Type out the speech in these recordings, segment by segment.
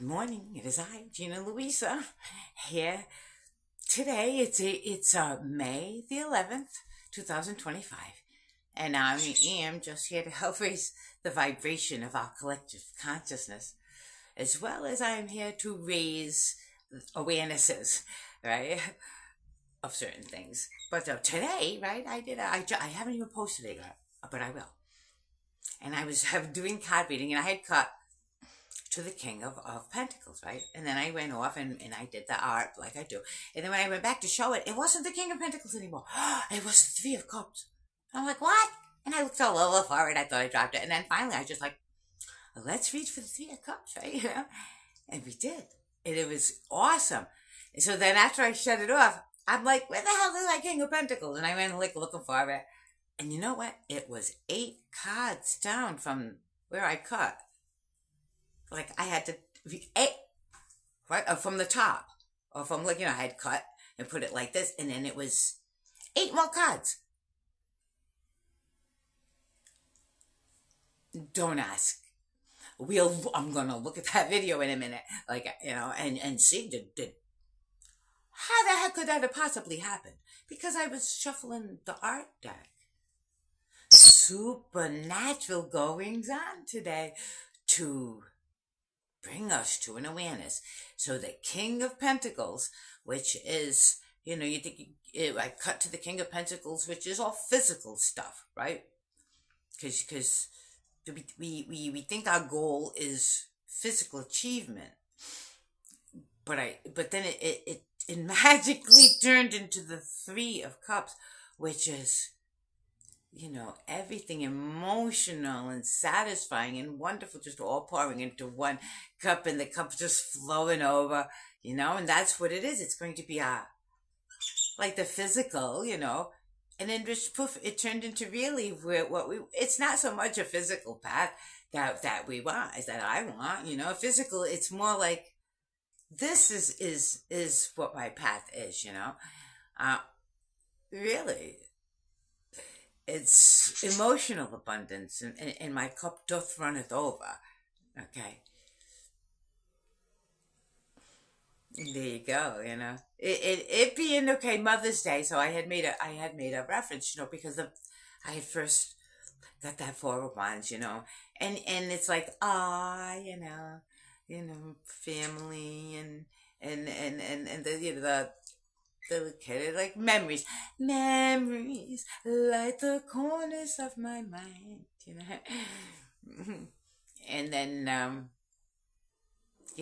Good morning. It is I, Gina Louisa, here today. It's May the 11th, 2025, and I am just here to help raise the vibration of our collective consciousness, as well as I am here to raise awarenesses, right, of certain things. But today, right, I haven't even posted it yet, but I will. And I was doing card reading, and I had cut to the King of Pentacles, right? And then I went off and I did the art like I do. And then when I went back to show it, it wasn't the King of Pentacles anymore. It was the Three of Cups. I'm like, what? And I looked all over for it. I thought I dropped it. And then finally I just like, well, let's reach for the Three of Cups, right? And we did. And it was awesome. And so then after I shut it off, I'm like, where the hell is that King of Pentacles? And I went like looking for it. And you know what? It was 8 cards down from where I cut. Like I had to, right, from the top, or from like, I had cut and put it like this, and then it was 8 more cards. Don't ask. I'm gonna look at that video in a minute, like, and see, how the heck could that have possibly happened? Because I was shuffling the art deck. Supernatural goings on today to bring us to an awareness. So the King of Pentacles, which is, you think, I cut to the King of Pentacles, which is all physical stuff, right? Because we think our goal is physical achievement, but then it magically turned into the Three of Cups, which is, everything emotional and satisfying and wonderful, just all pouring into one cup, and the cup just flowing over, and that's what it is. It's going to be like the physical, and then just poof, it turned into really it's not so much a physical path that we want, is that I want, physical, it's more like, this is what my path is, really. It's emotional abundance, and my cup doth runneth over. Okay. There you go, It being, okay, Mother's Day, so I had made a reference, because I had first got that Four of Wands, and it's like, family and the kid, like memories like the corners of my mind, and then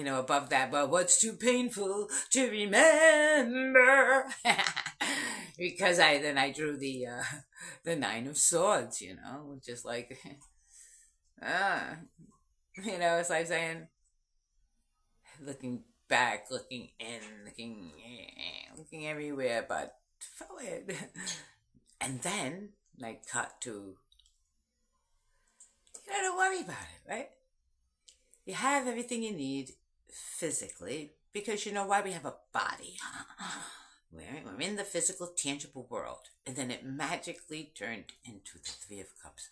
above that, but what's too painful to remember? Because I drew the Nine of Swords, just like it's like saying, looking back, looking in, looking everywhere but forward. And then I cut to, don't worry about it, right? You have everything you need physically, because you know why? We have a body. We're in the physical, tangible world. And then it magically turned into the Three of Cups.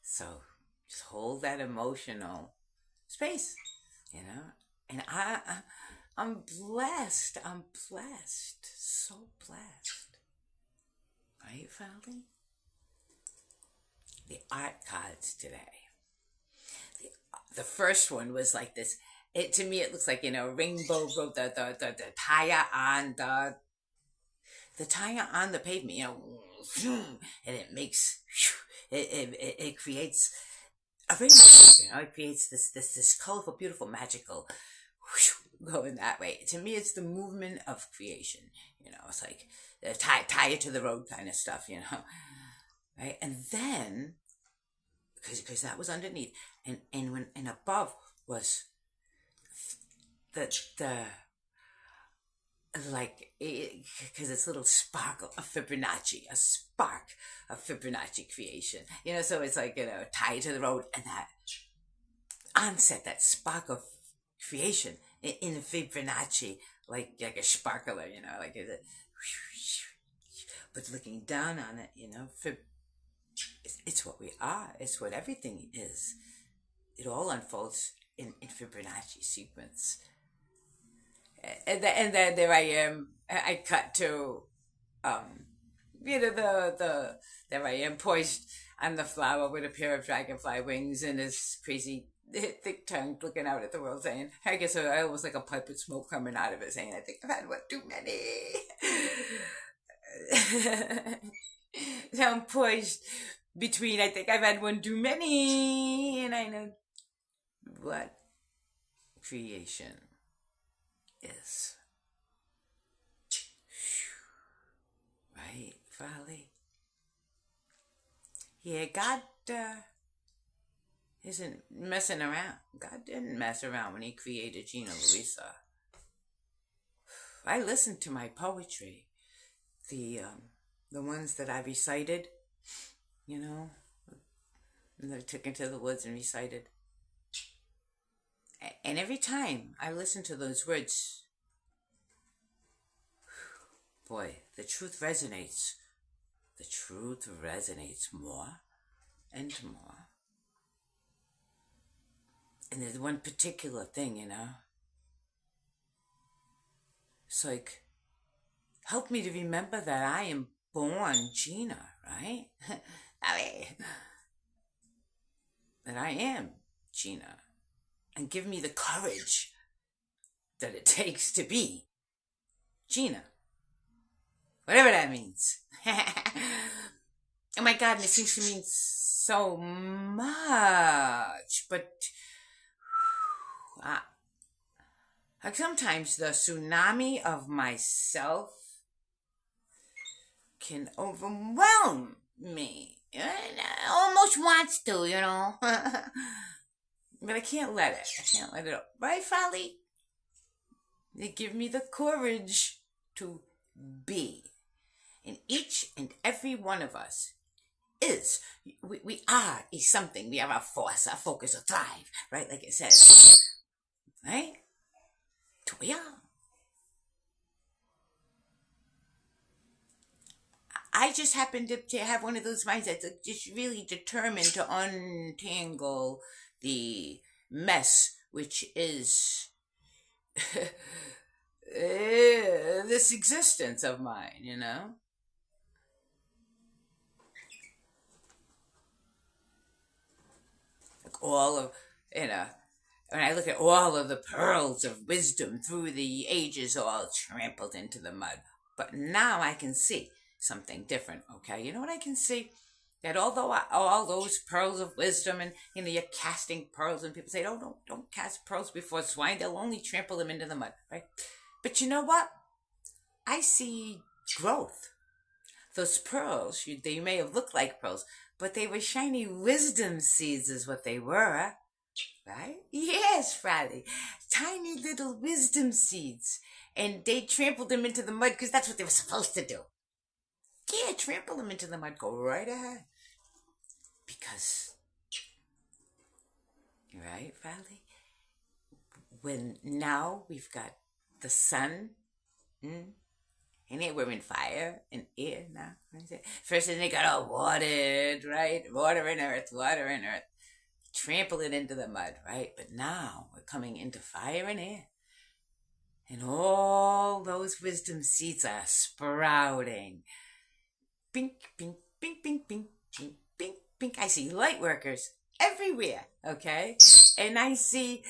So just hold that emotional space, And I'm blessed. I'm blessed. So blessed. Right, Fowley? The art cards today. The first one was like this. To me, it looks like, rainbow road, the tire on the tire on the pavement, and it makes, it creates a rainbow, it creates this colorful, beautiful, magical, going that way. To me, it's the movement of creation, it's like tie it to the road kind of stuff, right? And then, because that was underneath, and above was the like, because it's a little sparkle of Fibonacci, a spark of Fibonacci creation, so it's like, tied to the road, and that onset, that spark of creation in Fibonacci, like a sparkler, like but looking down on it, it's what we are. It's what everything is. It all unfolds in Fibonacci sequence. And then there I am. I cut to, um, there I am poised on the flower with a pair of dragonfly wings and this crazy thick tongue looking out at the world saying, I guess I almost like a pipe with smoke coming out of it saying, I think I've had one too many. So I'm poised between, I think I've had one too many, and I know what creation is. Right, Farley? Yeah, God isn't messing around. God didn't mess around when he created Gina Luisa. I listened to my poetry, the um, the ones that I recited, you know, and that I took into the woods and recited. And every time I listen to those words, boy, the truth resonates. The truth resonates more and more. And there's one particular thing, it's like, help me to remember that I am born Gina, right? I mean, that I am Gina. And give me the courage that it takes to be Gina. Whatever that means. Oh my God, and it seems to mean so much. But like sometimes the tsunami of myself can overwhelm me. It almost wants to. But I can't let it. I can't let it up. Right, Folly? They give me the courage to be. And each and every one of us we are a something. We are our force, our focus, our thrive, right? Like it says, right? We are. I just happen to have one of those mindsets that's just really determined to untangle the mess, which is this existence of mine. Like all of, when I look at all of the pearls of wisdom through the ages all trampled into the mud. But now I can see something different, okay? You know what I can see? That although all those pearls of wisdom and, you're casting pearls and people say, oh, don't cast pearls before swine. They'll only trample them into the mud, right? But you know what? I see growth. Those pearls, they may have looked like pearls, but they were shiny wisdom seeds is what they were. Right? Yes, Friday. Tiny little wisdom seeds. And they trampled them into the mud because that's what they were supposed to do. Yeah, trample them into the mud. Go right ahead. Because, right, Friday? When now we've got the sun, and we're in fire and air now. First, they got all watered, right? Water and earth. Trample it into the mud, right? But now we're coming into fire and air. And all those wisdom seeds are sprouting. Pink, pink, pink, pink, pink, pink, pink, pink. I see light workers everywhere, okay? And I see,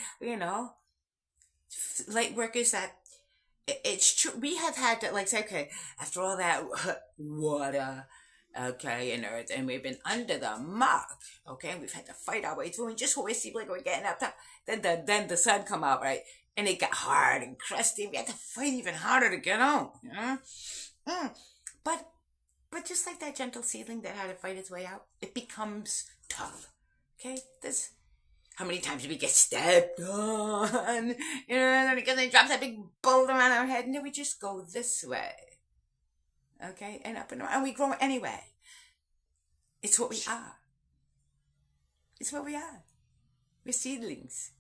light workers that it's true. We have had to, say, okay, after all that water, okay, and earth, and we've been under the mud, okay, and we've had to fight our way through, and just when we see like we're getting up top, then the sun come out, right, and it got hard and crusty, and we had to fight even harder to get on, but just like that gentle seedling that had to fight its way out, it becomes tough, okay, how many times did we get stepped on, and because it drops that big boulder on our head, and then we just go this way. Okay, and up and around, and we grow anyway. It's what we are. It's what we are. We're seedlings,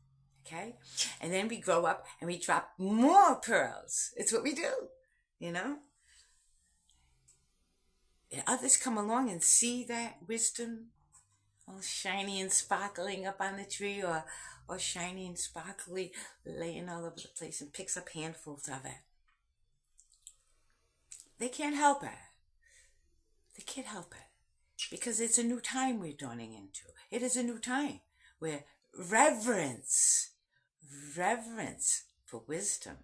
okay? And then we grow up and we drop more pearls. It's what we do, And others come along and see that wisdom all shiny and sparkling up on the tree, or shiny and sparkly laying all over the place, and picks up handfuls of it. They can't help it. They can't help it. Because it's a new time we're dawning into. It is a new time where reverence for wisdom.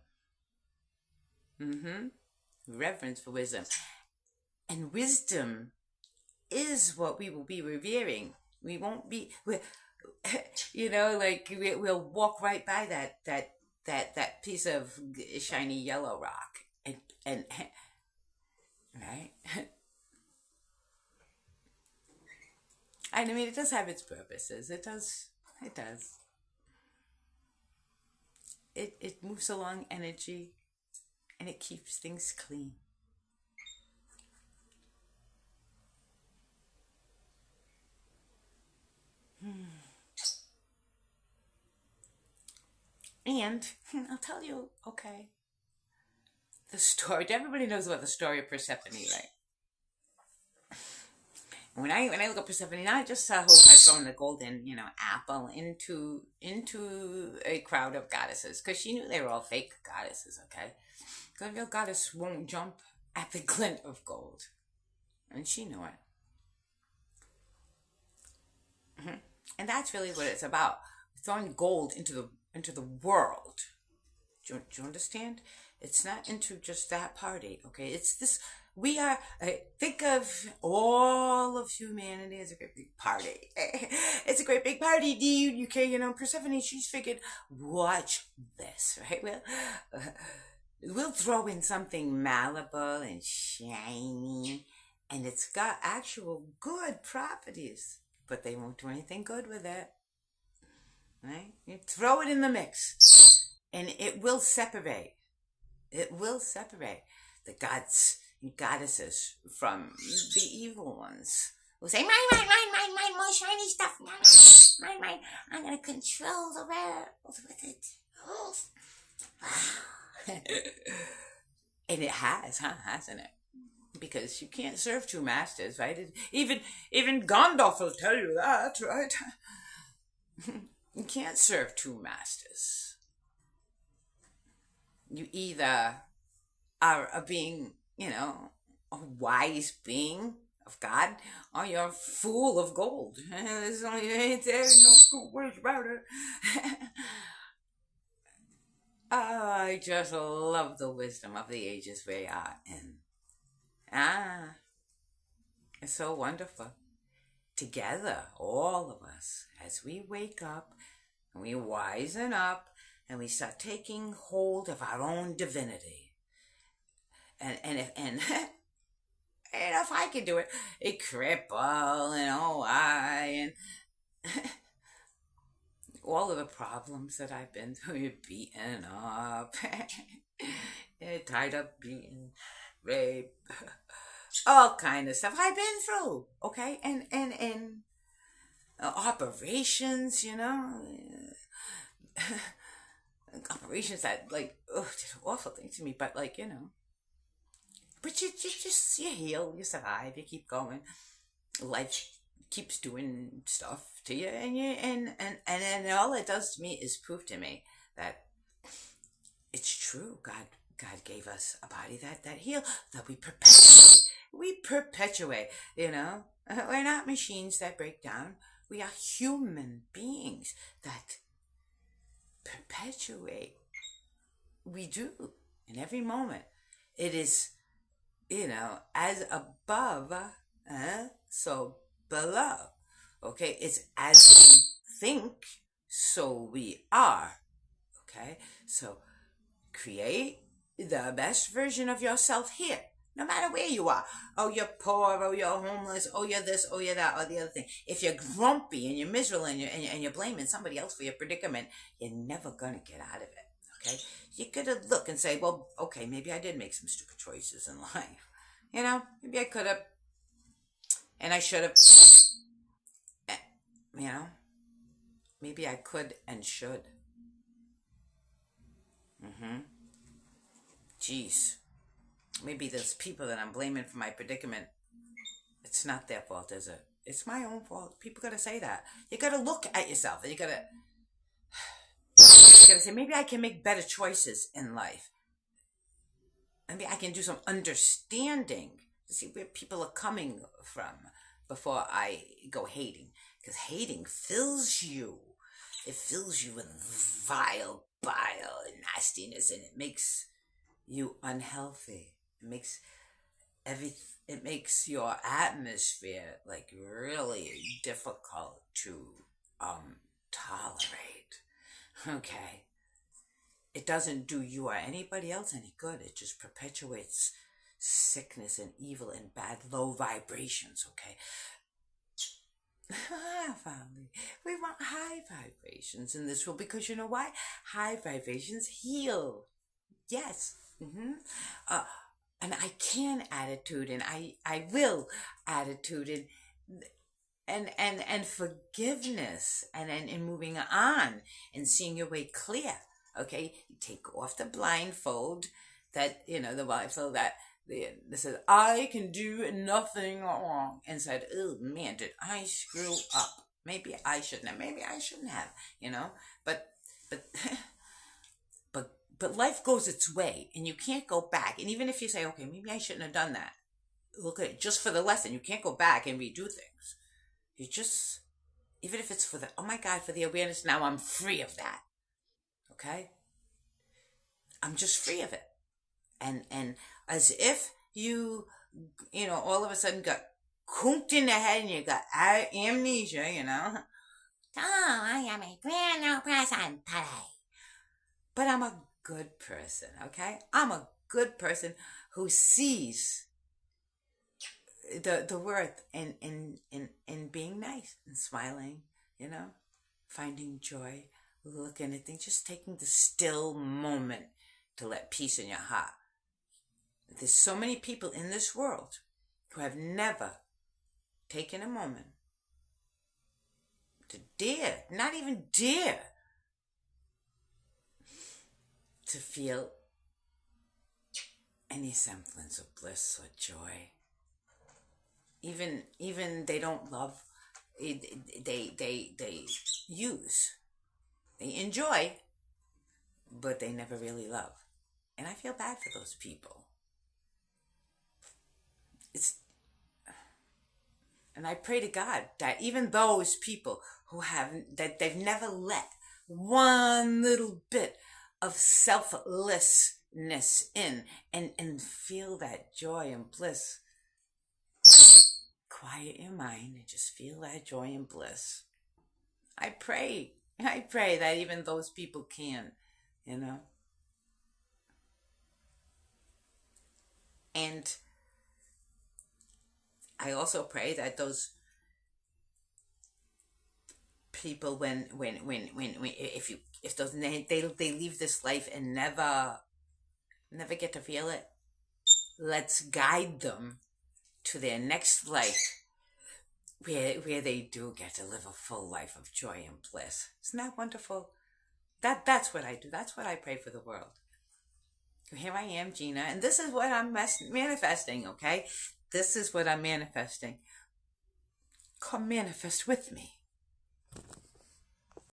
Mm-hmm. Reverence for wisdom. And wisdom is what we will be revering. We won't be, we'll walk right by that piece of shiny yellow rock, and right. I mean, it does have its purposes. It does. It does. It moves along energy, and it keeps things clean. And I'll tell you, okay, the story. Everybody knows about the story of Persephone, right? When I look at Persephone, not just who has thrown the golden, apple into a crowd of goddesses, because she knew they were all fake goddesses. Okay, because a real goddess won't jump at the glint of gold, and she knew it. And that's really what it's about: throwing gold into the world. Do you understand? It's not into just that party, okay? It's this. We are. Think of all of humanity as a great big party. It's a great big party, dude. Okay, Persephone. She's figured, watch this, right? We'll throw in something malleable and shiny, and it's got actual good properties, but they won't do anything good with it, right? You throw it in the mix, and it will separate. It will separate the gods and goddesses from the evil ones who say, mine, more shiny stuff, mine, I'm going to control the world with it. And it has, hasn't it? Because you can't serve two masters, right? Even Gandalf will tell you that, right? You can't serve two masters. You either are a being, a wise being of God, or you're a fool of gold. There's no two ways about it. I just love the wisdom of the ages we are in. It's so wonderful. Together, all of us, as we wake up and we wisen up and we start taking hold of our own divinity. And if I could do it, a cripple and I and all of the problems that I've been through, beaten up, tied up, beaten, rape, all kind of stuff I've been through. Okay, and operations, operations that did awful things to me, but but you heal, you survive, you keep going. Life keeps doing stuff to you, and all it does to me is prove to me that it's true. God gave us a body that heal, that we perpetuate. We're not machines that break down. We are human beings that perpetuate. We do in every moment. It is, as above, so below. Okay, it's as we think, so we are. Okay, so create the best version of yourself here, no matter where you are. Oh, you're poor, oh, you're homeless, oh, you're this, oh, you're that, or the other thing. If you're grumpy and you're miserable and you're blaming somebody else for your predicament, you're never going to get out of it, okay? You got to look and say, well, okay, maybe I did make some stupid choices in life. Maybe I could have, and I should have, maybe I could and should. Jeez. Maybe those people that I'm blaming for my predicament, it's not their fault, is it? It's my own fault. People gotta say that. You gotta look at yourself and you gotta say, maybe I can make better choices in life. Maybe I can do some understanding to see where people are coming from before I go hating. Because hating fills you. It fills you with vile bile and nastiness, and it makes you unhealthy. It makes your atmosphere like really difficult to tolerate. Okay. It doesn't do you or anybody else any good. It just perpetuates sickness and evil and bad low vibrations, okay? Family, we want high vibrations in this world because you know why? High vibrations heal. Yes. And I can attitude and I will attitude and forgiveness and moving on and seeing your way clear. Okay, you take off the blindfold that the blindfold that says I can do nothing wrong, and said, oh man, did I screw up? Maybe I shouldn't have, but but but life goes its way and you can't go back. And even if you say, okay, maybe I shouldn't have done that, look at it just for the lesson. You can't go back and redo things. You just, even if it's for the, oh my God, for the awareness, now I'm free of that. Okay? I'm just free of it. And as if you all of a sudden got conked in the head and you got amnesia, Oh, I am a brand new person today. But I'm a good person, okay? I'm a good person who sees the worth in being nice and smiling, finding joy, looking at things, just taking the still moment to let peace in your heart. There's so many people in this world who have never taken a moment to dare, not even dare, to feel any semblance of bliss or joy. Even they don't love, they use, they enjoy, but they never really love. And I feel bad for those people. And I pray to God that even those people that they've never let one little bit of selflessness in and feel that joy and bliss. Quiet your mind and just feel that joy and bliss. I pray that even those people can, And I also pray that those people, if those they leave this life and never get to feel it, let's guide them to their next life where they do get to live a full life of joy and bliss. Isn't that wonderful? That's what I do. That's what I pray for the world. Here I am, Gina, and this is what I'm manifesting, okay? This is what I'm manifesting. Come manifest with me.